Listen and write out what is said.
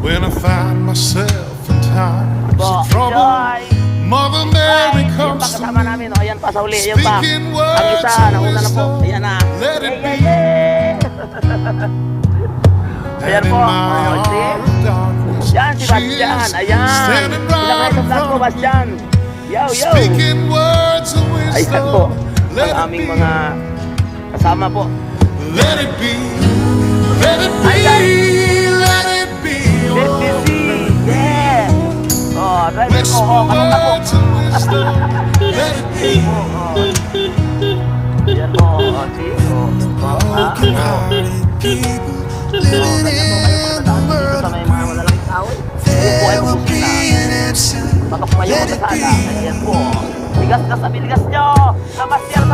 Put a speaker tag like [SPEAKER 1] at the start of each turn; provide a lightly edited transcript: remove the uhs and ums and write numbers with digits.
[SPEAKER 1] when I find myself in times
[SPEAKER 2] Po,
[SPEAKER 1] of trouble.
[SPEAKER 2] Joy.
[SPEAKER 1] Mother Mary
[SPEAKER 2] Ay, yung
[SPEAKER 1] comes to
[SPEAKER 2] pagkasama
[SPEAKER 1] me,
[SPEAKER 2] namin. O, ayan pa sa uli. Ayan pa.
[SPEAKER 1] speaking
[SPEAKER 2] Ang
[SPEAKER 1] words
[SPEAKER 2] isa,
[SPEAKER 1] of
[SPEAKER 2] nauna na po.
[SPEAKER 1] wisdom.
[SPEAKER 2] Ayan na.
[SPEAKER 1] Let it be.
[SPEAKER 2] Ayan
[SPEAKER 1] And in
[SPEAKER 2] po.
[SPEAKER 1] my
[SPEAKER 2] O,
[SPEAKER 1] hour
[SPEAKER 2] see?
[SPEAKER 1] of darkness,
[SPEAKER 2] Yan, si Bastian.
[SPEAKER 1] she's
[SPEAKER 2] Ayan.
[SPEAKER 1] standing
[SPEAKER 2] Ilang
[SPEAKER 1] right
[SPEAKER 2] kayo
[SPEAKER 1] in
[SPEAKER 2] sa vlog ko,
[SPEAKER 1] front of me,
[SPEAKER 2] Bastian. Yo, yo.
[SPEAKER 1] speaking words of
[SPEAKER 2] Ayan po.
[SPEAKER 1] wisdom. Let
[SPEAKER 2] Ang
[SPEAKER 1] it
[SPEAKER 2] aming
[SPEAKER 1] be.
[SPEAKER 2] mga kasama po.
[SPEAKER 1] Let it be. Let it be.
[SPEAKER 2] Ay, guys.
[SPEAKER 1] Let it be.
[SPEAKER 2] Let it be. Yeah. Oh, driver ko.
[SPEAKER 1] Whisper
[SPEAKER 2] Oh, kanong na po.
[SPEAKER 1] words of wisdom. Let it be.
[SPEAKER 2] Ayan po. Oh, see? Oh.
[SPEAKER 1] Broken-hearted people living in the world.
[SPEAKER 2] Sa may mga malalang tao.
[SPEAKER 1] There will be an answer.
[SPEAKER 2] Patok kayo
[SPEAKER 1] Let
[SPEAKER 2] sa
[SPEAKER 1] it
[SPEAKER 2] sala.
[SPEAKER 1] be.
[SPEAKER 2] Ayan po. Bigas ka sa bigas nyo. Sa Bastian